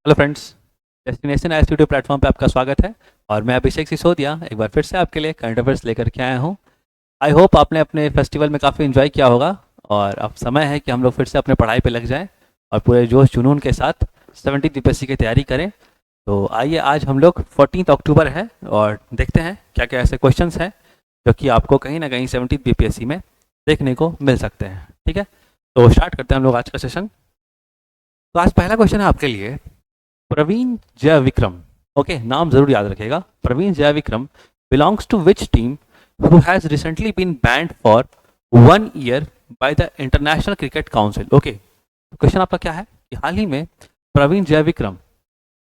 Hello friends. Destination S YouTube platform पे आपका स्वागत है। और मैं अभिषेक सिसोदिया एक बार फिर से आपके लिए करंट अफेयर्स लेकर के आया हूँ। आई होप आपने अपने फेस्टिवल में काफ़ी इन्जॉय किया होगा। और अब समय है कि हम लोग फिर से अपने पढ़ाई पे लग जाएं और पूरे जोश जुनून के साथ 70 बीपीएससी की तैयारी करें। तो आइए, आज हम लोग 14 अक्टूबर है और देखते हैं क्या क्या ऐसे क्वेश्चंस हैं जो कि आपको कहीं ना कहीं 70 बीपीएससी में देखने को मिल सकते हैं। ठीक है, तो स्टार्ट करते हैं हम लोग आज का सेशन। तो आज पहला क्वेश्चन है आपके लिए, प्रवीण जय विक्रम। ओके, नाम जरूर याद रखेगा। Praveen Jayawickrama belongs to which team who has recently been banned for 1 year by the International Cricket Council. Okay, question आपका क्या है कि हाल ही में प्रवीण जय विक्रम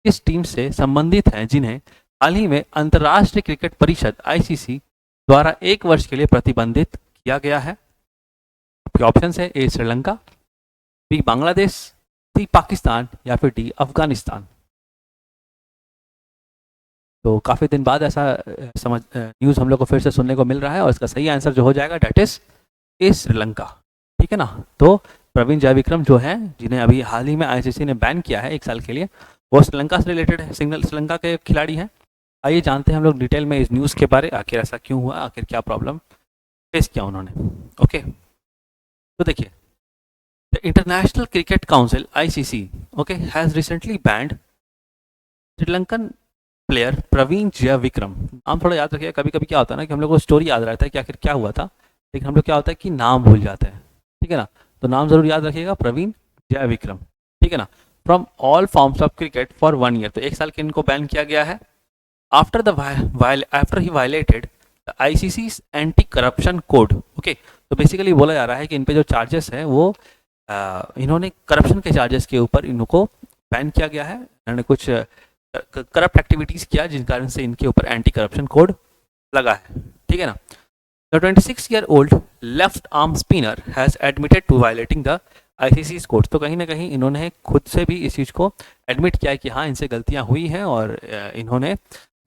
किस टीम से संबंधित हैं जिन्हें हाल ही में अंतर्राष्ट्रीय क्रिकेट परिषद आईसीसी द्वारा 1 वर्ष के लिए प्रतिबंधित किया गया है। आपके ऑप्शन है ए श्रीलंका, बी बांग्लादेश, सी पाकिस्तान या फिर डी अफगानिस्तान। तो काफ़ी दिन बाद ऐसा समझ न्यूज़ हम लोग को फिर से सुनने को मिल रहा है और इसका सही आंसर जो हो जाएगा डेट इज श्रीलंका। ठीक है ना। तो प्रवीण जय विक्रम जो है, जिन्हें अभी हाल ही में आईसीसी ने बैन किया है 1 साल के लिए, वो श्रीलंका से रिलेटेड है, सिग्नल श्रीलंका के खिलाड़ी हैं। आइए जानते हैं हम लोग डिटेल में इस न्यूज़ के बारे, आखिर ऐसा क्यों हुआ, आखिर क्या प्रॉब्लम फेस किया उन्होंने। ओके, तो देखिए, the International Cricket Council ICC okay has recently banned Sri Lankan player Praveen Jayawickrama. नाम थोड़ा याद रखिएगा। कभी कभी क्या होता है ना कि हम लोग को स्टोरी याद रहता है कि आखिर क्या हुआ था, लेकिन हम लोग क्या होता है कि नाम भूल जाते हैं। ठीक है ना, तो नाम जरूर याद रखिएगा, प्रवीण जय विक्रम। ठीक है ना। From all forms of cricket for 1 year, तो 1 साल के इनको बैन किया गया है। After he violated the ICC anti corruption code. Okay, तो बेसिकली बोला जा रहा है कि इन पे जो चार्जेस है वो इन्होंने करप्शन के चार्जेस के ऊपर इनको बैन किया गया है। इन्होंने कुछ करप्ट एक्टिविटीज किया जिन कारण से इनके ऊपर एंटी करप्शन कोड लगा है। ठीक है ना। The 26-year-old left arm spinner has admitted to violating the ICC code. तो कहीं ना कहीं इन्होंने खुद से भी इस चीज़ को एडमिट किया है कि हाँ, इनसे गलतियां हुई हैं और इन्होंने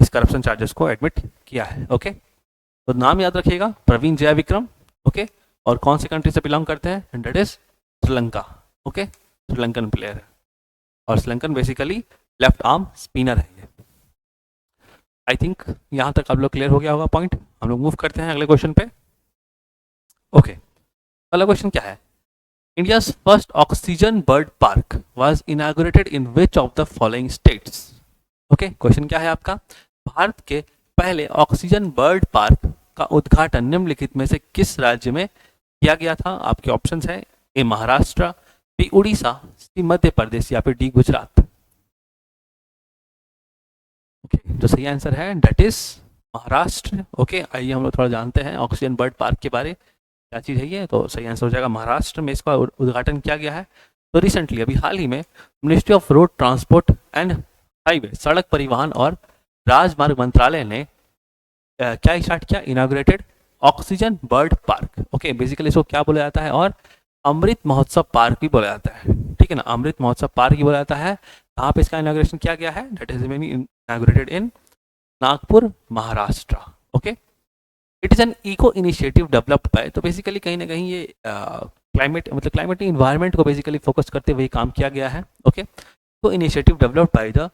इस करप्शन चार्जेस को एडमिट किया है। ओके, तो नाम याद रखिएगा, प्रवीण जय विक्रम। ओके, और कौन से कंट्री से बिलोंग करते हैं, that is Sri Lanka. Okay, Sri Lankan player है और Sri Lankan basically left arm spinner है ये। आई थिंक यहाँ तक आप लोग क्लियर हो गया होगा पॉइंट। हम लोग मूव करते हैं अगले क्वेश्चन पे। ओके, अगला क्वेश्चन क्या है, India's first oxygen bird park was inaugurated in which of the following states. Okay, question क्या है आपका, भारत के पहले ऑक्सीजन बर्ड पार्क का उद्घाटन निम्नलिखित में से किस राज्य में किया गया था। आपके ऑप्शंस हैं ए महाराष्ट्र, बी उड़ीसा, सी मध्य प्रदेश या फिर डी गुजरात। ओके, जो सही आंसर है डेट इज महाराष्ट्र। ओके, आइए हम लोग थोड़ा जानते हैं ऑक्सीजन बर्ड पार्क के बारे, क्या चीज़ है ये। तो सही आंसर हो जाएगा महाराष्ट्र में इसका उद्घाटन किया गया है। तो रिसेंटली अभी हाल ही में ministry of road transport and highway, सड़क परिवहन और राजमार्ग मंत्रालय ने क्या स्टार्ट किया, inaugurated oxygen bird park. Okay, basically इसको क्या बोला जाता है, और अमृत महोत्सव पार्क भी बोला जाता है। ठीक है ना, अमृत महोत्सव पार्क भी बोला जाता है। कहाँ पे इसका इनाग्रेशन किया गया है, that is inaugurated in Nagpur, Maharashtra. Okay, it is an eco initiative developed by, तो बेसिकली कहीं ना कहीं ये क्लाइमेट इन्वायरमेंट को बेसिकली फोकस करते हुए काम किया गया है। ओके, तो initiative developed by the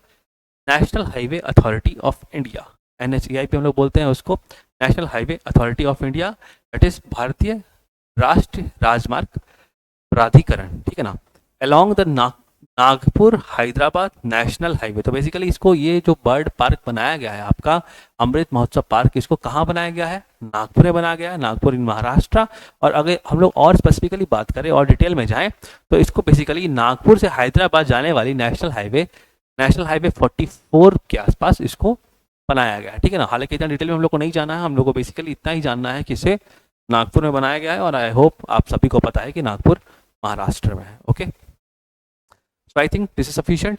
National Highway Authority of India, NHAI पे हम लोग बोलते हैं उसको, National Highway Authority of India, that is भारतीय राष्ट्रीय राजमार्ग प्राधिकरण। ठीक है ना, along the Nagpur Hyderabad national highway. तो बेसिकली इसको, ये जो बर्ड पार्क बनाया गया है आपका अमृत महोत्सव पार्क, इसको कहाँ बनाया गया है, नागपुर में बनाया गया है, नागपुर इन महाराष्ट्र। और अगर हम लोग और स्पेसिफिकली बात करें और डिटेल में जाएं तो इसको बेसिकली नागपुर से हैदराबाद जाने वाली नेशनल हाईवे 44 के आसपास इसको बनाया गया है। ठीक है ना, हालांकि इतना डिटेल में हम लोग को नहीं जाना है, हम लोग को बेसिकली इतना ही जानना है कि इसे नागपुर में बनाया गया है। और आई होप आप सभी को पता है कि नागपुर महाराष्ट्र में है। Okay, so I think this is sufficient.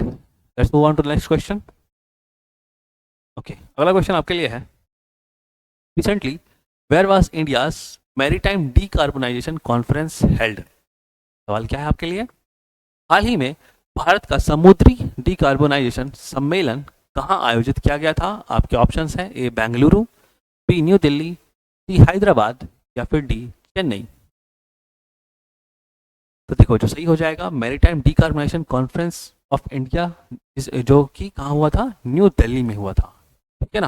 Let's move on to the next question. Okay, अगला क्वेश्चन आपके लिए है, recently where was India's maritime decarbonization conference held। सवाल क्या है आपके लिए, हाल ही में भारत का समुद्री डिकार्बोनाइजेशन सम्मेलन कहाँ आयोजित किया गया था। आपके ऑप्शंस हैं ए बेंगलुरु, बी न्यू दिल्ली, सी हैदराबाद या फिर डी चेन्नई। तो देखो, जो सही हो जाएगा, maritime decarbonisation conference of India, जो कि कहाँ हुआ था, न्यू दिल्ली में हुआ था, ठीक है ना।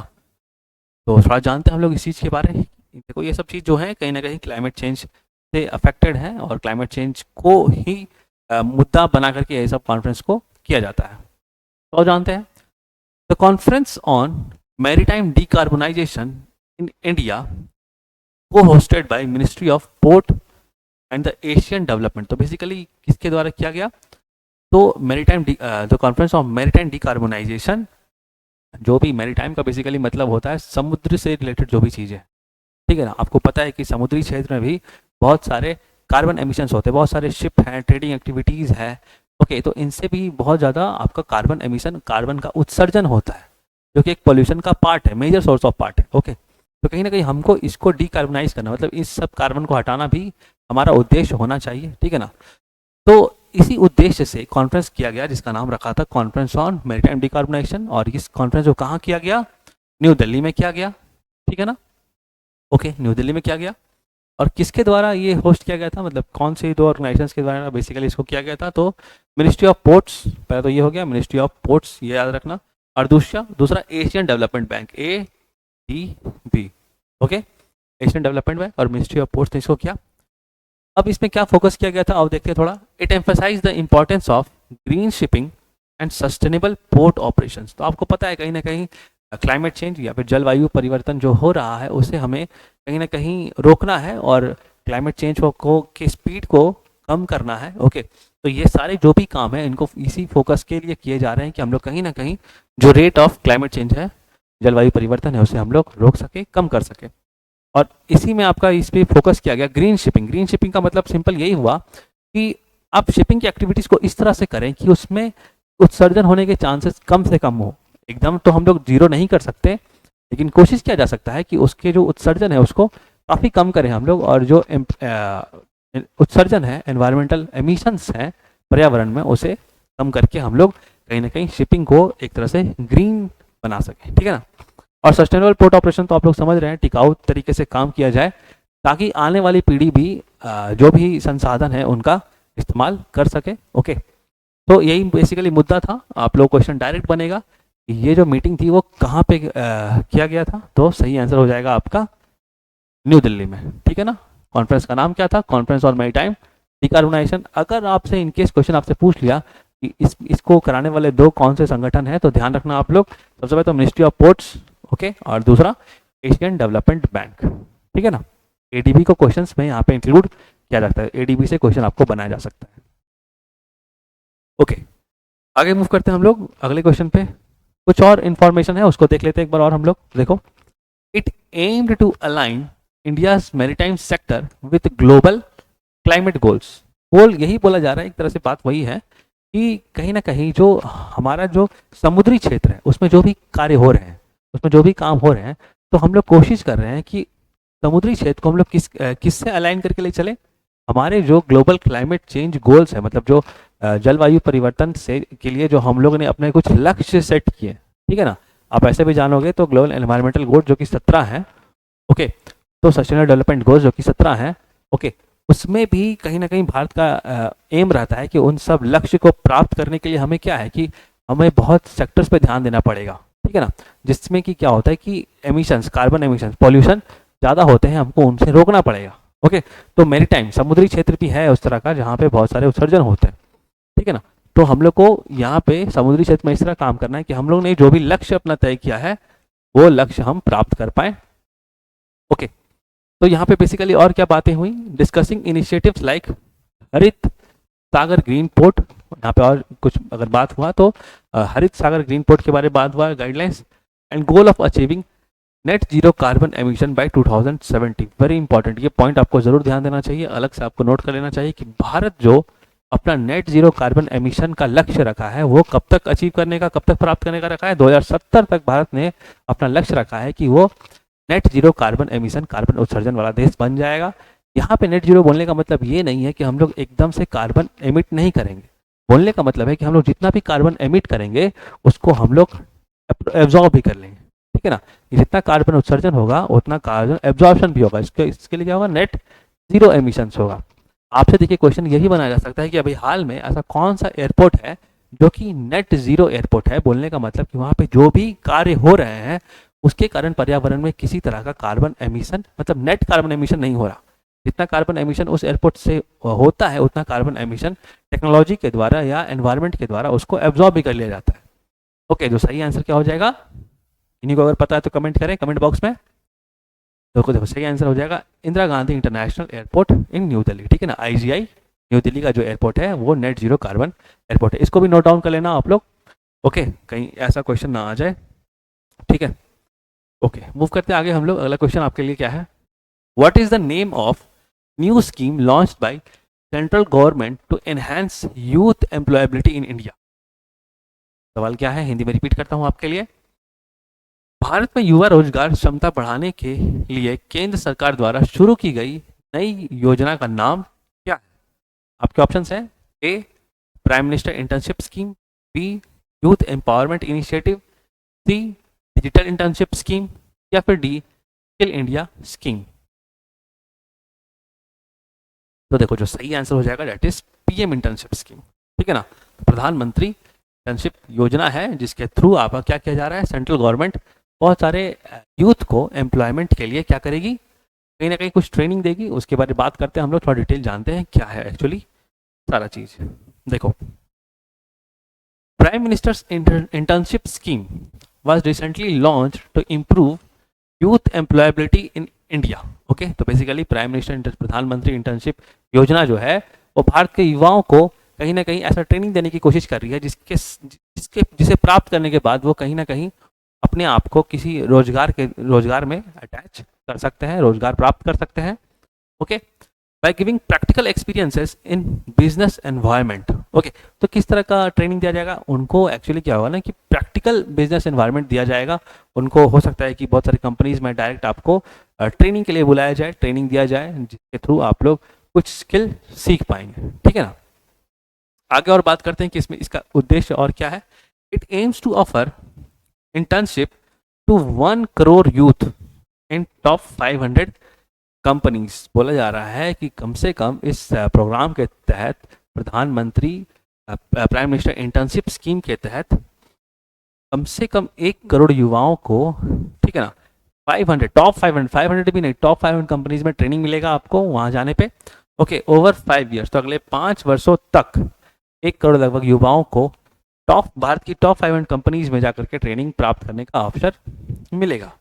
तो थोड़ा जानते हैं हम लोग इस चीज़ के बारे में। देखो ये सब चीज़ जो है कहीं ना कहीं क्लाइमेट चेंज से अफेक्टेड है, और क्लाइमेट चेंज को ही मुद्दा बना करके ये सब कॉन्फ्रेंस को किया जाता है। तो जानते हैं the conference on maritime decarbonisation in India को hosted by ministry of port and the Asian development. तो बेसिकली किसके द्वारा किया गया, तो maritime the conference of maritime decarbonisation, जो भी मैरीटाइम का बेसिकली मतलब होता है समुद्र से रिलेटेड जो भी चीज़ है, ठीक है ना। आपको पता है कि समुद्री क्षेत्र में भी बहुत सारे कार्बन एमिशंस होते हैं, बहुत सारे शिप हैं, ट्रेडिंग एक्टिविटीज़ है, ओके। तो इनसे भी बहुत ज़्यादा आपका कार्बन एमिशन, कार्बन का उत्सर्जन होता है, जो कि एक पोल्यूशन का पार्ट है, मेजर सोर्स ऑफ पार्ट है, ओके। तो कहीं ना कहीं हमको इसको डिकार्बनाइज करना, मतलब इस सब कार्बन को हटाना भी हमारा उद्देश्य होना चाहिए, ठीक है ना। तो इसी उद्देश्य से कॉन्फ्रेंस किया गया, जिसका नाम रखा था कॉन्फ्रेंस ऑन मैरीटाइम डिकार्बोनाइजेशन, और इस कॉन्फ्रेंस को कहाँ किया गया, न्यू दिल्ली में किया गया, ठीक है ना, ओके। न्यू दिल्ली में किया गया, और किसके द्वारा ये होस्ट किया गया था, मतलब कौन से दो ऑर्गेनाइजेशंस के द्वारा बेसिकली इसको किया गया था, तो मिनिस्ट्री ऑफ पोर्ट्स, पहले तो ये हो गया मिनिस्ट्री ऑफ पोर्ट्स, ये याद रखना, और दूसरा Asian development bank, ADB, okay, Asian development bank और मिनिस्ट्री ऑफ पोर्ट्स ने इसको किया। अब इसमें क्या फोकस किया गया था, अब देखते हैं थोड़ा। It emphasise the importance of green shipping and sustainable port operations. तो आपको पता है कहीं ना कहीं क्लाइमेट चेंज या फिर जलवायु परिवर्तन जो हो रहा है उसे हमें कहीं ना कहीं रोकना है, और क्लाइमेट चेंज को के स्पीड को कम करना है, ओके। तो ये सारे जो भी काम है इनको इसी फोकस के लिए किए जा रहे हैं कि हम लोग कहीं ना कहीं जो रेट ऑफ क्लाइमेट चेंज है, जलवायु परिवर्तन है, उसे हम लोग रोक सके, कम कर सके। और इसी में आपका इस पर फोकस किया गया ग्रीन शिपिंग। ग्रीन शिपिंग का मतलब सिंपल यही हुआ कि आप शिपिंग की एक्टिविटीज़ को इस तरह से करें कि उसमें उत्सर्जन होने के चांसेस कम से कम हो। एकदम तो हम लोग जीरो नहीं कर सकते, लेकिन कोशिश किया जा सकता है कि उसके जो उत्सर्जन है उसको काफ़ी कम करें हम लोग, और जो उत्सर्जन है, एनवायरमेंटल एमिशंस हैं पर्यावरण में, उसे कम करके हम लोग कहीं ना कहीं शिपिंग को एक तरह से ग्रीन बना सकें, ठीक है ना। और सस्टेनेबल पोर्ट ऑपरेशन तो आप लोग समझ रहे हैं, टिकाऊ तरीके से काम किया जाए ताकि आने वाली पीढ़ी भी जो भी संसाधन है उनका इस्तेमाल कर सके, ओके। तो यही बेसिकली मुद्दा था। आप लोग क्वेश्चन डायरेक्ट बनेगा, ये जो मीटिंग थी वो कहाँ पे किया गया था, तो सही आंसर हो जाएगा आपका न्यू दिल्ली में, ठीक है ना। कॉन्फ्रेंस का नाम क्या था, कॉन्फ्रेंस ऑन मैरीटाइम डिकार्बोनाइजेशन। अगर आपसे इनकेस क्वेश्चन आपसे पूछ लिया कि इसको कराने वाले दो कौन से संगठन है, तो ध्यान रखना आप लोग, सबसे पहले तो मिनिस्ट्री ऑफ पोर्ट्स, ओके, और दूसरा एशियन डेवलपमेंट बैंक, ठीक है ना। ADB को क्वेश्चंस में यहाँ पे इंक्लूड किया जाता है, ADB से क्वेश्चन आपको बनाया जा सकता है, ओके। आगे मूव करते हैं हम लोग अगले क्वेश्चन पे। कुछ और इन्फॉर्मेशन है उसको देख लेते हैं एक बार और हम लोग। देखो, it aimed to align India's maritime sector with global climate goals. Goal यही बोला जा रहा है, एक तरह से बात वही है कि कहीं ना कहीं जो हमारा जो समुद्री क्षेत्र है उसमें जो भी कार्य हो रहे हैं, उसमें जो भी काम हो रहे हैं, तो हम लोग कोशिश कर रहे हैं कि समुद्री क्षेत्र को हम लोग किससे अलाइन करके ले चले, हमारे जो ग्लोबल क्लाइमेट चेंज गोल्स है, मतलब जो जलवायु परिवर्तन से के लिए जो हम लोग ने अपने कुछ लक्ष्य सेट किए, ठीक है ना। आप ऐसे भी जानोगे तो ग्लोबल एनवायरमेंटल गोल जो कि 17 है, ओके, तो सस्टेनेबल डेवलपमेंट गोल्स जो कि 17 है, ओके, उसमें भी कहीं ना कहीं भारत का एम रहता है कि उन सब लक्ष्य को प्राप्त करने के लिए हमें क्या है कि हमें बहुत सेक्टर्स पे ध्यान देना पड़ेगा, ठीक है ना। जिसमें कि क्या होता है कि एमिशंस, कार्बन एमिशंस, पॉल्यूशन ज़्यादा होते हैं, हमको उनसे रोकना पड़ेगा, ओके। तो मैरीटाइम समुद्री क्षेत्र भी है उस तरह का जहाँ पे बहुत सारे उत्सर्जन होते हैं, ठीक है ना। तो हम लोग को यहाँ पे समुद्री क्षेत्र में इस तरह काम करना है कि हम लोग ने जो भी लक्ष्य अपना तय किया है वो लक्ष्य हम प्राप्त कर पाए, ओके। तो यहाँ पे बेसिकली और क्या बातें हुई, डिस्कसिंग इनिशिएटिव्स लाइक हरित सागर ग्रीन पोर्ट, यहाँ पे और कुछ अगर बात हुआ तो हरित सागर ग्रीन पोर्ट के बारे में बात हुआ, guidelines and goal of achieving net zero carbon emission by 2070। Very important, ये पॉइंट आपको जरूर ध्यान देना चाहिए, अलग से आपको नोट कर लेना चाहिए कि भारत जो अपना नेट जीरो कार्बन एमिशन का लक्ष्य रखा है वो कब तक अचीव करने का, कब तक प्राप्त करने का रखा है, 2070 तक भारत ने अपना लक्ष्य रखा है कि वो net zero carbon emission, carbon उत्सर्जन वाला देश बन जाएगा। यहाँ पे नेट जीरो बोलने का मतलब ये नहीं है कि हम लोग एकदम से कार्बन एमिट नहीं करेंगे, बोलने का मतलब है कि हम लोग जितना भी कार्बन एमिट करेंगे उसको हम लोग एब्जॉर्ब भी कर लेंगे, ठीक है ना। जितना कार्बन उत्सर्जन होगा उतना कार्बन एब्जॉर्प्शन भी होगा, इसके लिए क्या होगा, नेट जीरो एमिशंस होगा। आपसे देखिए क्वेश्चन यही बनाया जा सकता है कि अभी हाल में ऐसा कौन सा एयरपोर्ट है जो कि नेट जीरो एयरपोर्ट है। बोलने का मतलब कि वहाँ पे जो भी कार्य हो रहे हैं उसके कारण पर्यावरण में किसी तरह का कार्बन एमिशन, मतलब नेट कार्बन एमिशन नहीं हो रहा। जितना कार्बन एमिशन उस एयरपोर्ट से होता है उतना कार्बन एमिशन टेक्नोलॉजी के द्वारा या एनवायरनमेंट के द्वारा उसको एब्जॉर्ब भी कर लिया जाता है। ओके, जो सही आंसर क्या हो जाएगा, इन्हीं को अगर पता है तो कमेंट करें कमेंट बॉक्स में। तो देखो सही आंसर हो जाएगा इंदिरा गांधी इंटरनेशनल एयरपोर्ट इन न्यू दिल्ली, ठीक है ना। आईजीआई न्यू दिल्ली का जो एयरपोर्ट है वो नेट जीरो कार्बन एयरपोर्ट है। इसको भी नोट डाउन कर लेना आप लोग, ओके, कहीं ऐसा क्वेश्चन ना आ जाए, ठीक है। ओके, मूव करते हैं आगे हम लोग। अगला क्वेश्चन आपके लिए क्या है, what is the name of new scheme launched by central government to enhance youth employability in India. सवाल क्या है, हिंदी में रिपीट करता हूं आपके लिए। भारत में युवा रोजगार क्षमता बढ़ाने के लिए केंद्र सरकार द्वारा शुरू की गई नई योजना का नाम क्या है। आपके ऑप्शंस हैं, A prime minister internship scheme, B youth empowerment initiative, C digital internship scheme, या फिर डी स्किल इंडिया स्कीम। तो देखो जो सही आंसर हो जाएगा that is PM internship scheme, ठीक है ना। प्रधानमंत्री इंटर्नशिप योजना है जिसके थ्रू आपका क्या किया जा रहा है, सेंट्रल गवर्नमेंट बहुत सारे यूथ को एम्प्लॉयमेंट के लिए क्या करेगी, कहीं ना कहीं कुछ ट्रेनिंग देगी। उसके बारे में बात करते हैं हम लोग, थोड़ा डिटेल जानते हैं क्या है एक्चुअली सारा चीज। देखो prime ministers internship scheme was recently launched to improve youth employability in India. Okay, तो बेसिकली प्राइम मिनिस्टर प्रधानमंत्री इंटर्नशिप योजना जो है वो भारत के युवाओं को कहीं ना कहीं ऐसा ट्रेनिंग देने की कोशिश कर रही है जिसे प्राप्त करने के बाद वो कहीं ना कहीं अपने आप को किसी रोजगार में अटैच कर सकते हैं, रोजगार प्राप्त कर सकते हैं। Okay, by giving practical experiences in business environment. Okay, तो किस तरह का ट्रेनिंग दिया जाएगा उनको, एक्चुअली क्या होगा ना कि प्रैक्टिकल बिजनेस एनवायरनमेंट दिया जाएगा उनको। हो सकता है कि बहुत सारी कंपनीज में डायरेक्ट आपको ट्रेनिंग के लिए बुलाया जाए, ट्रेनिंग दिया जाए जिसके थ्रू आप लोग कुछ स्किल सीख पाएंगे, ठीक है ना। आगे और बात करते हैं कि इसमें इसका उद्देश्य और क्या है। It aims to offer internship to 1 crore youth in top 500 companies. बोला जा रहा है कि कम से कम इस प्रोग्राम के तहत प्रधानमंत्री प्राइम मिनिस्टर इंटर्नशिप स्कीम के तहत कम से कम 1 करोड़ युवाओं को, ठीक है ना, 500 भी नहीं, टॉप 500 कंपनीज में ट्रेनिंग मिलेगा आपको वहां जाने पे। ओके, ओवर 5 ईयर्स, तो अगले 5 वर्षों तक 1 करोड़ लगभग युवाओं को भारत की टॉप 500 कंपनीज में जाकर के ट्रेनिंग प्राप्त करने का अवसर मिलेगा।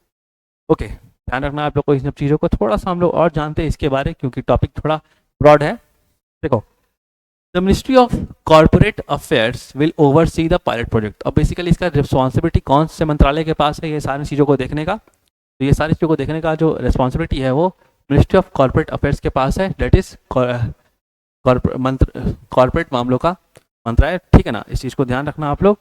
ओके, ध्यान रखना आप लोग को इन सब चीज़ों को। थोड़ा सा हम लोग और जानते हैं इसके बारे, क्योंकि टॉपिक थोड़ा ब्रॉड है। देखो, the ministry of corporate affairs will oversee the pilot project. अब बेसिकली इसका रिस्पॉन्सिबिलिटी कौन से मंत्रालय के पास है ये सारी चीज़ों को देखने का, तो ये सारी चीज़ों को देखने का जो रिस्पॉन्सिबिलिटी है वो मिनिस्ट्री ऑफ कॉर्पोरेट अफेयर्स के पास है, डेट इज कॉर्पोरेट मामलों का मंत्रालय, ठीक है ना। इस चीज़ को ध्यान रखना आप लोग।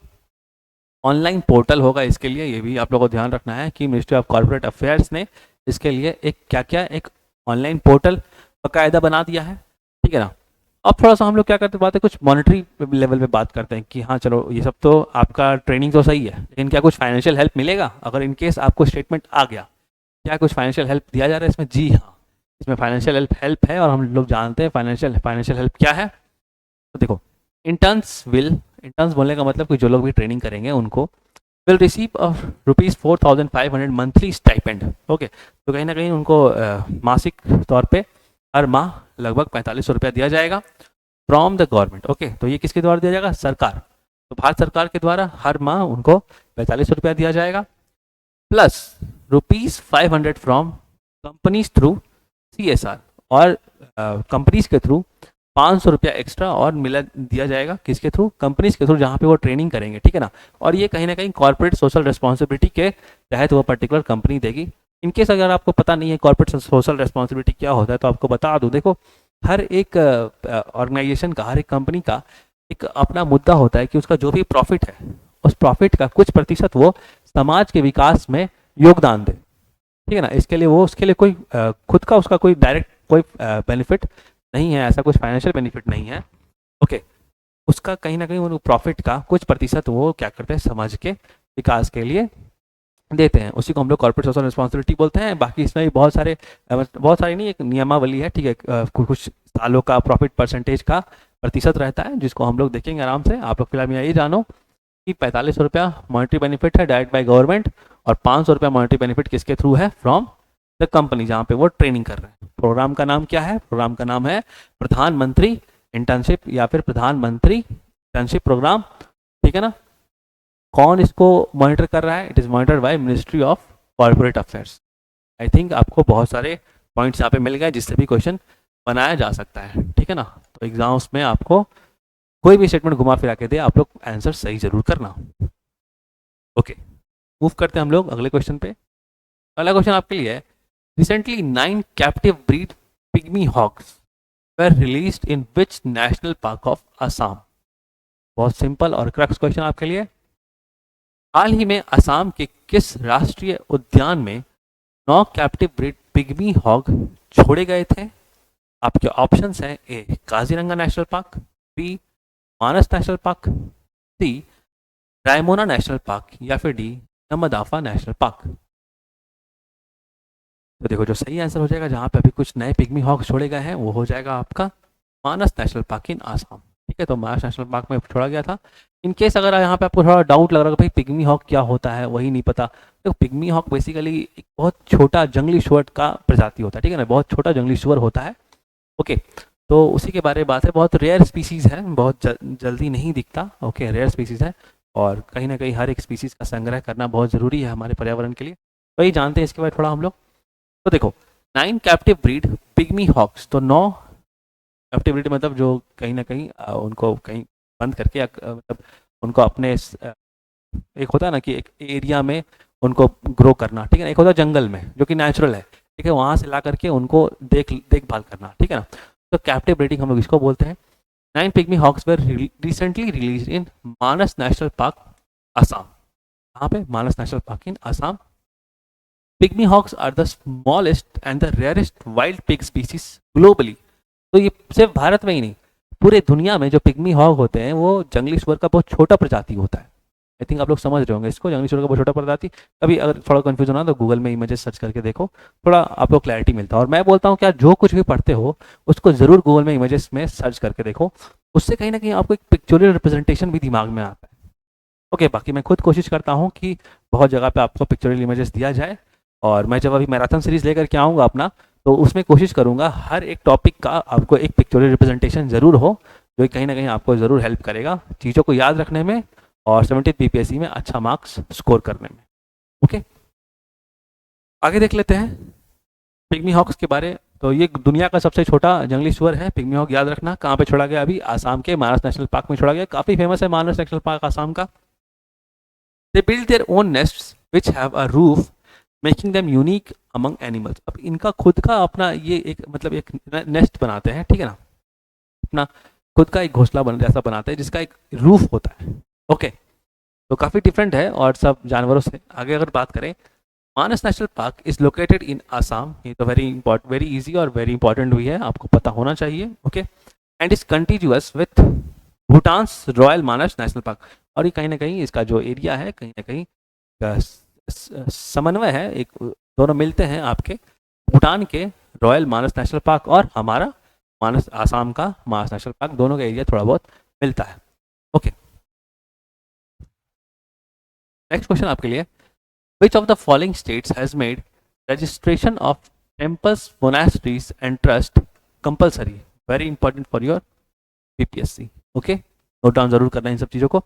ऑनलाइन पोर्टल होगा इसके लिए, ये भी आप लोगों को ध्यान रखना है कि मिनिस्ट्री ऑफ कॉर्पोरेट अफेयर्स ने इसके लिए एक एक ऑनलाइन पोर्टल बाकायदा बना दिया है, ठीक है ना। अब थोड़ा सा हम लोग क्या करते बात है, कुछ मॉनेटरी लेवल पे बात करते हैं कि हाँ चलो ये सब तो आपका ट्रेनिंग तो सही है, लेकिन क्या कुछ फाइनेंशियल हेल्प मिलेगा अगर इनकेस आपको स्टेटमेंट आ गया, क्या कुछ फाइनेंशियल हेल्प दिया जा रहा है इसमें? जी हाँ, इसमें फाइनेंशियल हेल्प है और हम लोग जानते हैं फाइनेंशियल हेल्प क्या है। तो देखो, इंटर्न्स बोलने का मतलब कि जो लोग भी ट्रेनिंग करेंगे उनको will receive ₹4,500 monthly stipend. Okay, तो कहीं ना कहीं उनको मासिक तौर पे हर माह लगभग 4500 रुपया दिया जाएगा फ्रॉम द गवर्नमेंट। ओके, तो ये किसके द्वारा दिया जाएगा? सरकार। तो भारत सरकार के द्वारा हर माह उनको 4500 रुपया दिया जाएगा, plus ₹500 from companies through CSR, और कंपनीज के थ्रू 500 रुपया एक्स्ट्रा और दिया जाएगा किसके थ्रू? कंपनीज के थ्रू, जहाँ पे वो ट्रेनिंग करेंगे, ठीक है ना। और ये कहीं ना कहीं कॉर्पोरेट सोशल रिस्पॉन्सिबिलिटी के तहत वो पर्टिकुलर कंपनी देगी। इनकेस अगर आपको पता नहीं है कॉर्पोरेट सोशल रिस्पॉन्सिबिलिटी क्या होता है तो आपको बता दूं। देखो, हर एक ऑर्गेनाइजेशन का, हर एक कंपनी का एक अपना मुद्दा होता है कि उसका जो भी प्रॉफिट है उस प्रॉफिट का कुछ प्रतिशत वो समाज के विकास में योगदान दे, ठीक है ना। इसके लिए उसके लिए कोई खुद का उसका कोई डायरेक्ट कोई बेनिफिट नहीं है, ऐसा कुछ फाइनेंशियल बेनिफिट नहीं है। ओके, उसका कहीं ना कहीं वो प्रॉफिट का कुछ प्रतिशत वो क्या करते हैं, समाज के विकास के लिए देते हैं। उसी को हम लोग कॉर्पोरेट सोशल रिस्पॉन्सिबिलिटी बोलते हैं। बाकी इसमें भी बहुत सारी नहीं, एक नियमावली है, ठीक है, कुछ सालों का प्रॉफिट परसेंटेज का प्रतिशत रहता है, जिसको हम लोग देखेंगे आराम से। आप लोग फिलहाल यही जानो कि 45 रुपया मॉनेटरी बेनिफिट है डायरेक्ट बाय गवर्नमेंट, और 500 रुपया मॉनेटरी बेनिफिट किसके थ्रू है, फ्रॉम द कंपनी जहाँ पे वो ट्रेनिंग कर रहे हैं। प्रोग्राम का नाम क्या है, प्रोग्राम का नाम है प्रधानमंत्री इंटर्नशिप या फिर प्रधानमंत्री इंटर्नशिप प्रोग्राम, ठीक है ना। कौन इसको मॉनिटर कर रहा है, it is monitored by ministry of corporate affairs. I think आपको बहुत सारे पॉइंट्स यहाँ पे मिल गए जिससे भी क्वेश्चन बनाया जा सकता है, ठीक है ना। तो एग्जाम्स में आपको कोई भी स्टेटमेंट घुमा फिरा के दे, आप लोग आंसर सही जरूर करना। ओके, मूव करते हैं हम लोग अगले क्वेश्चन पे। अगला क्वेश्चन आपके लिए है, recently 9 captive breed pygmy hogs were released in which national park of Assam. बहुत सिंपल और क्रक्स क्वेश्चन आपके लिए। हाल ही में असम के किस राष्ट्रीय उद्यान में 9 कैप्टिव ब्रीड पिग्मी हॉग छोड़े गए थे? आपके ऑप्शंस हैं, ए काजीरंगा नेशनल पार्क, बी मानस नेशनल पार्क, सी रायमोना नेशनल पार्क, या फिर डी नमदाफा नेशनल पार्क। तो देखो, जो सही आंसर हो जाएगा जहाँ पे अभी कुछ नए पिग्मी हॉग छोड़े गए हैं वो हो जाएगा आपका मानस नेशनल पार्क इन आसाम, ठीक है। तो मानस नेशनल पार्क में छोड़ा गया था। इन केस अगर यहाँ पे आपको थोड़ा डाउट लग रहा है भाई पिग्मी हॉग क्या होता है, वही नहीं पता, तो पिग्मी हॉग बेसिकली एक बहुत छोटा जंगली सुअर का प्रजाति होता है, ठीक है ना, बहुत छोटा जंगली सुअर होता है। ओके, तो उसी के बारे में बात है। बहुत रेयर स्पीसीज है, बहुत जल्दी नहीं दिखता। ओके, रेयर स्पीसीज है, और कहीं ना कहीं हर एक स्पीसीज का संग्रह करना बहुत ज़रूरी है हमारे पर्यावरण के लिए। तो ये जानते हैं इसके बारे में थोड़ा हम लोग। तो देखो, 9 कैप्टिव ब्रीड पिग्मी हॉग्स, तो 9 कैप्टिव ब्रीड मतलब जो कहीं ना कहीं उनको कहीं बंद करके मतलब उनको अपने एक होता है ना कि एक एरिया में उनको ग्रो करना, ठीक है ना। एक होता है जंगल में जो कि नेचुरल है, ठीक है, वहाँ से ला करके उनको देखभाल करना, ठीक है ना। तो कैप्टिव ब्रीडिंग हम लोग इसको बोलते हैं। 9 pygmy hogs were recently release in Manas national park Assam. कहाँ पे, Manas national park in Assam. Pygmy hogs are the smallest and the rarest wild pig species globally. तो ये सिर्फ भारत में ही नहीं, पूरे दुनिया में जो पिग्मी हॉग होते हैं वो जंगली सुअर का बहुत छोटा प्रजाति होता है। आई थिंक आप लोग समझ रहे होंगे इसको, जंगली सुअर का बहुत छोटा प्रजाति। कभी अगर थोड़ा कंफ्यूजन हो तो गूगल में इमेजेस सर्च करके देखो, थोड़ा आपको क्लैरिटी मिलता है। और मैं बोलता हूँ क्या, जो कुछ भी पढ़ते हो उसको जरूर गूगल में इमेजेस में सर्च करके देखो, उससे कहीं ना कहीं आपको एक पिक्चोरियल रिप्रेजेंटेशन भी दिमाग में आता है। ओके, बाकी मैं खुद कोशिश करता हूँ कि बहुत जगह पे आपको पिक्चोरियल इमेजेस दिया जाए, और मैं जब अभी मैराथन सीरीज लेकर के आऊँगा अपना, तो उसमें कोशिश करूँगा हर एक टॉपिक का आपको एक पिक्चोरियल रिप्रेजेंटेशन ज़रूर हो, जो कहीं ना कहीं आपको ज़रूर हेल्प करेगा चीज़ों को याद रखने में और 70 बीपीएससी में अच्छा मार्क्स स्कोर करने में। ओके, आगे देख लेते हैं पिग्मी हॉग्स के बारे। तो ये दुनिया का सबसे छोटा जंगली सुअर है पिग्मी हॉग, याद रखना। कहाँ पे छोड़ा गया, अभी आसाम के मानस नेशनल पार्क में छोड़ा गया। काफ़ी फेमस है मानस नेशनल पार्क आसाम का। They build their own nests which have a roof making them unique among animals. अब इनका खुद का अपना ये एक मतलब एक नेस्ट बनाते हैं, ठीक है ना, अपना खुद का एक घोंसला जैसा बनाते हैं जिसका एक रूफ होता है। ओके, तो काफ़ी डिफरेंट है और सब जानवरों से। आगे अगर बात करें, Manas national park is located in Assam. ये तो वेरी इजी और वेरी इंपॉर्टेंट भी है, आपको पता होना चाहिए। Okay, and is continuous with Bhutan's royal Manas national park. और ये कहीं ना कहीं इसका जो एरिया है कहीं ना कहीं समन्वय है, एक दोनों मिलते हैं आपके भूटान के रॉयल मानस नेशनल पार्क और हमारा मानस आसाम का मानस नेशनल पार्क, दोनों का एरिया थोड़ा बहुत मिलता है। ओके, नेक्स्ट क्वेश्चन आपके लिए, which of the following states has made registration of temples, monasteries and trust compulsory? Very important for your BPSC. Okay, note down जरूर करना इन सब चीज़ों को।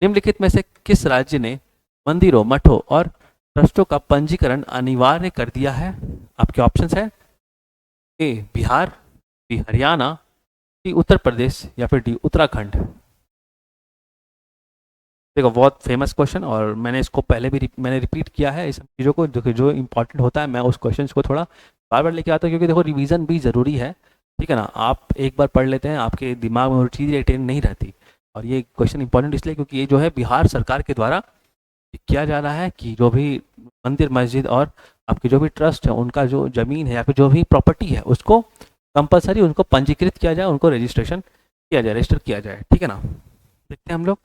निम्नलिखित में से किस राज्य ने मंदिरों, मठों और ट्रस्टों का पंजीकरण अनिवार्य कर दिया है? आपके ऑप्शंस है, ए बिहार, बी हरियाणा, सी उत्तर प्रदेश, या फिर डी उत्तराखंड। देखो, बहुत फेमस क्वेश्चन, और मैंने इसको पहले भी मैंने रिपीट किया है इस चीज़ों को। जो इंपॉर्टेंट होता है मैं उस क्वेश्चन को थोड़ा बार बार लेके आता हूँ, क्योंकि देखो रिवीजन भी ज़रूरी है, ठीक है ना। आप एक बार पढ़ लेते हैं, आपके दिमाग में वो चीज़ रिटेन नहीं रहती। और ये क्वेश्चन इंपॉर्टेंट इसलिए क्योंकि ये जो है बिहार सरकार के द्वारा किया जा रहा है कि जो भी मंदिर, मस्जिद और आपकी जो भी ट्रस्ट है उनका जो ज़मीन है या फिर जो भी प्रॉपर्टी है उसको कंपलसरी उनको पंजीकृत किया जाए, उनको रजिस्ट्रेशन किया जाए, रजिस्टर किया जाए, ठीक है ना। देखते हैं हम लोग।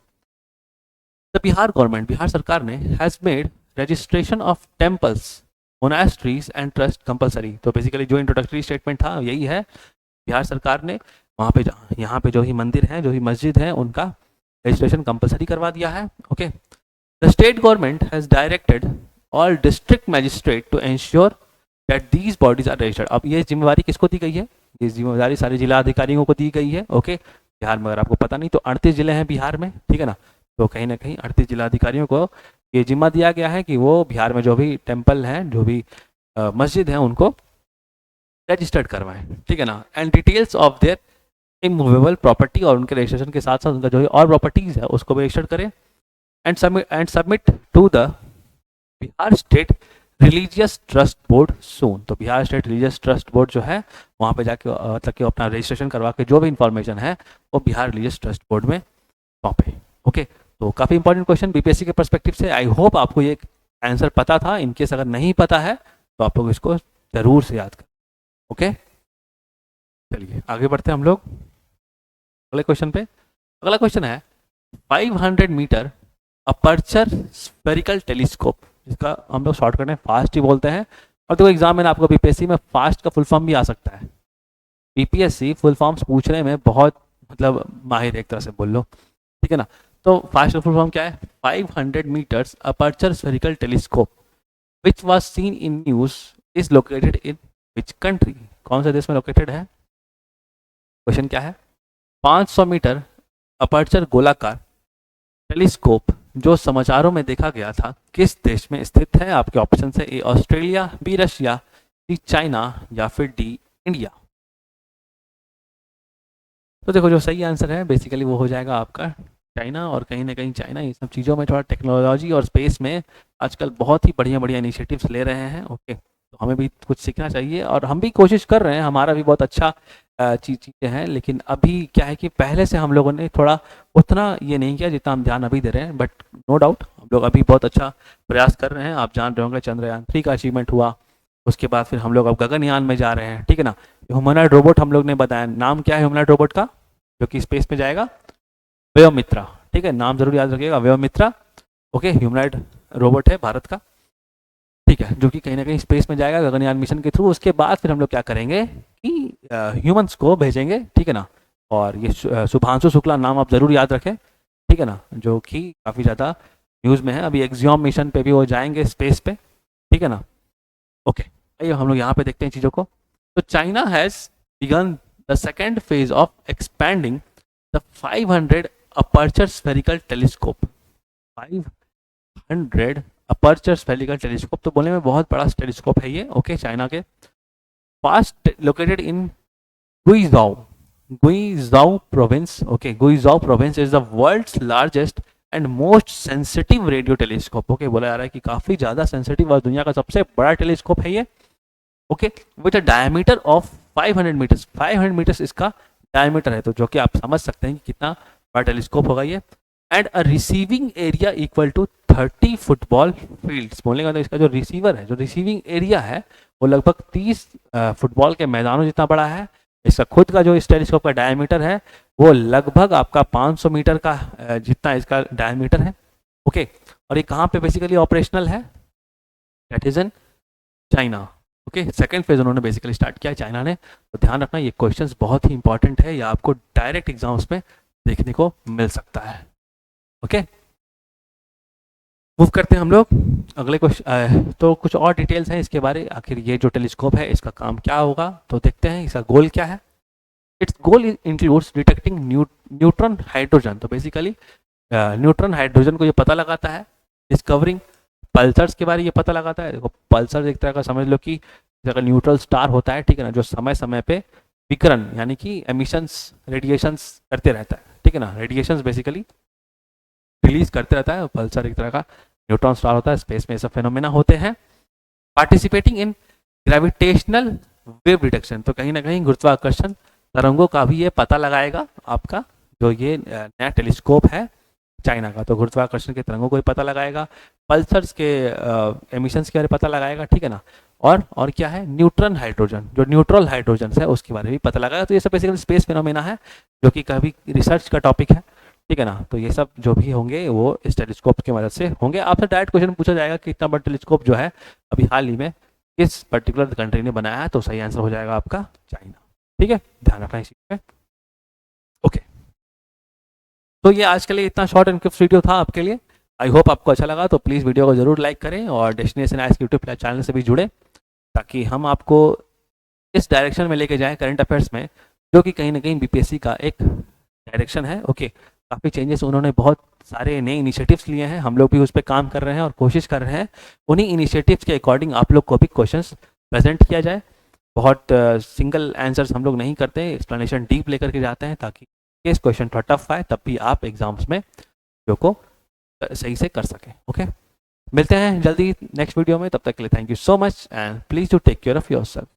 द बिहार गवर्नमेंट, बिहार सरकार ने has made registration of temples, monasteries and trust compulsory. तो बेसिकली जो इंट्रोडक्टरी स्टेटमेंट था यही है, बिहार सरकार ने वहाँ पे यहाँ पे जो भी मंदिर हैं, जो भी मस्जिद हैं, उनका रजिस्ट्रेशन कंपलसरी करवा दिया है। Okay, the state government has directed all district magistrate to ensure that these bodies are registered. अब ये जिम्मेवारी किसको दी गई है? ये जिम्मेदारी सारे जिला अधिकारियों को दी गई है। ओके, बिहार में अगर आपको पता नहीं तो 38 जिले हैं बिहार में, ठीक है ना। तो कहीं ना कहीं 38 जिला अधिकारियों को ये जिम्मा दिया गया है कि वो बिहार में जो भी टेम्पल हैं, जो भी मस्जिद हैं, उनको रजिस्टर्ड करवाएं, ठीक है ना। And details of their immovable property, और उनके रजिस्ट्रेशन के साथ साथ उनका जो भी और प्रॉपर्टीज है उसको भी रजिस्टर्ड करें। And submit to the Bihar state religious trust board soon. तो Bihar state religious trust board जो है वहाँ पे जाके मतलब कि अपना रजिस्ट्रेशन करवा के जो भी इंफॉर्मेशन है वो बिहार रिलीजियस ट्रस्ट बोर्ड में सौंपे। ओके, तो काफ़ी इंपॉर्टेंट क्वेश्चन बीपीएससी के परस्पेक्टिव से। आई होप आपको ये आंसर पता था। इनकेस अगर नहीं पता है तो आप लोग इसको ज़रूर से याद करें। ओके, चलिए आगे बढ़ते हैं हम लोग अगले क्वेश्चन पे। अगला क्वेश्चन है 500 मीटर अपर्चर स्फेरिकल टेलीस्कोप, जिसका हम लोग शॉर्टकट में फास्ट ही बोलते हैं। और देखो एग्जाम में आपको बीपीएससी में फास्ट का फुल फॉर्म भी आ सकता है। बीपीएससी फुल फॉर्म्स पूछने में बहुत मतलब माहिर, एक तरह से बोल लो, ठीक है ना। तो फास्ट का फुल फॉर्म क्या है? 500 metres aperture spherical telescope which was seen in news is located in which country. कौन से देश में लोकेटेड है? क्वेश्चन क्या है? 500 मीटर अपर्चर गोलाकार टेलीस्कोप जो समाचारों में देखा गया था किस देश में स्थित है? आपके ऑप्शन है A Australia, B Russia, C China या फिर डी इंडिया। तो देखो जो सही आंसर है बेसिकली वो हो जाएगा आपका चाइना। और कहीं ना कहीं चाइना ये सब चीज़ों में थोड़ा टेक्नोलॉजी और स्पेस में आजकल बहुत ही बढ़िया बढ़िया इनिशिएटिव्स ले रहे हैं। ओके, तो हमें भी कुछ सीखना चाहिए और हम भी कोशिश कर रहे हैं, हमारा भी बहुत अच्छा चीज़ें हैं। लेकिन अभी क्या है कि पहले से हम लोगों ने थोड़ा उतना ये नहीं किया जितना हम ध्यान अभी दे रहे हैं। बट नो डाउट हम लोग अभी बहुत अच्छा प्रयास कर रहे हैं। आप जान रहे होंगे चंद्रयान 3 का अचीवमेंट हुआ, उसके बाद फिर हम लोग अब गगनयान में जा रहे हैं, ठीक है ना। ह्यूमनॉइड रोबोट हम लोग ने बताया, नाम क्या है ह्यूमनॉइड रोबोट का जो कि स्पेस में जाएगा? व्योमित्रा, ठीक है, नाम जरूर याद रखिएगा, व्योमित्रा। ओके, ह्यूमनॉइड रोबोट है भारत का, ठीक है, जो कि कहीं ना कहीं स्पेस में जाएगा गगनयान मिशन के थ्रू। उसके बाद फिर हम लोग क्या करेंगे कि ह्यूमंस को भेजेंगे, ठीक है ना। और ये शुभांशु शुक्ला नाम आप जरूर याद रखें, ठीक है ना, जो कि काफ़ी ज़्यादा न्यूज़ में है। अभी एक्सियोम मिशन पे भी वो जाएंगे स्पेस पे, ठीक है ना। ओके, आइए हम लोग यहाँ पे देखते हैं चीज़ों को। तो China has begun the second phase of expanding the 500 aperture spherical telescope. 500 aperture spherical telescope, तो बोलने में बहुत बड़ा टेलीस्कोप है ये। ओके, चाइना के पास located in Guizhou, Guizhou province. Okay, Guizhou province is the world's largest and most sensitive radio telescope. Okay, बोला जा रहा है कि काफी ज्यादा सेंसिटिव और दुनिया का सबसे बड़ा टेलीस्कोप है ये। Okay, with a diameter of 500 metres, 500 metres इसका डायमीटर है, तो जो कि आप समझ सकते हैं कि कितना बड़ा टेलीस्कोप होगा ये। And a receiving area equal to 30 football fields. बोलने का तो इसका जो रिसीवर है, जो रिसीविंग एरिया है वो लगभग 30 फुटबॉल के मैदानों जितना बड़ा है। इसका खुद का जो इस टेलीस्कोप का डायमीटर है वो लगभग आपका 500 मीटर का जितना इसका डायमीटर है। ओके, और ये कहाँ पे बेसिकली ऑपरेशनल है? That is in China. Okay, second phase उन्होंने बेसिकली स्टार्ट किया है चाइना ने। तो ध्यान रखना ये क्वेश्चंस बहुत ही इंपॉर्टेंट है, या आपको डायरेक्ट एग्जाम्स में देखने को मिल सकता है। ओके, मूव करते हैं हम लोग अगले क्वेश्चन। तो कुछ और डिटेल्स हैं इसके बारे, आखिर ये जो टेलीस्कोप है इसका काम क्या होगा, तो देखते हैं इसका गोल क्या है। It's goal includes detecting neutron hydrogen. तो बेसिकली न्यूट्रॉन हाइड्रोजन को ये पता लगाता है। डिस्कवरिंग पल्सर्स के बारे ये पता लगाता है। देखो पल्सर एक तरह का समझ लो कि जगह न्यूट्रल स्टार होता है, ठीक है ना, जो समय समय पे विकिरण यानी कि एमिशंस, रेडिएशंस करते रहता है, ठीक है ना। रेडिएशंस बेसिकली रिलीज करते रहता है। पल्सर एक तरह का न्यूट्रॉन स्टार होता है, स्पेस में ये सब फेनोमेना होते हैं। Participating in gravitational wave detection, तो कहीं ना कहीं गुरुत्वाकर्षण तरंगों का भी ये पता लगाएगा आपका जो ये नया टेलीस्कोप है चाइना का। तो गुरुत्वाकर्षण के तरंगों को भी पता लगाएगा, पल्सर्स के एमिशंस के बारे में पता लगाएगा, ठीक है ना। और क्या है? न्यूट्रॉन हाइड्रोजन, जो न्यूट्रल हाइड्रोजन है उसके बारे में भी पता लगाएगा। तो ये सब बेसिकली स्पेस फिनोमेना है जो कि कभी रिसर्च का टॉपिक है, ठीक है ना। तो ये सब जो भी होंगे वो इस टेलीस्कोप की मदद से होंगे। आपसे डायरेक्ट क्वेश्चन पूछा जाएगा कि इतना बड़ा टेलीस्कोप जो है अभी हाल ही में किस पर्टिकुलर कंट्री ने बनाया है, तो सही आंसर हो जाएगा आपका चाइना। ठीक है, ध्यान रखना इसी पे। तो ये आज के लिए इतना शॉर्ट एंड क्विक वीडियो था आपके लिए। आई होप आपको अच्छा लगा, तो प्लीज़ वीडियो को ज़रूर लाइक करें और डेस्टिनेशन आइस यूट्यूब चैनल से भी जुड़े, ताकि हम आपको इस डायरेक्शन में लेके जाएं करंट अफेयर्स में, जो कि कहीं ना कहीं बीपीएससी का एक डायरेक्शन है। ओके, काफ़ी चेंजेस, उन्होंने बहुत सारे नए इनिशिएटिव्स लिए हैं, हम लोग भी उस पर काम कर रहे हैं और कोशिश कर रहे हैं उन्हीं इनिशिएटिव्स के अकॉर्डिंग आप लोग को भी क्वेश्चंस प्रेजेंट किया जाए। बहुत सिंगल आंसर्स हम लोग नहीं करते, एक्सप्लेनेशन डीप लेकर के जाते हैं, ताकि केस क्वेश्चन थोड़ा टफ आए तब भी आप एग्जाम्स में जो को सही से कर सकें। ओके, मिलते हैं जल्दी नेक्स्ट वीडियो में, तब तक के लिए thank you so much and please do take care of yourself.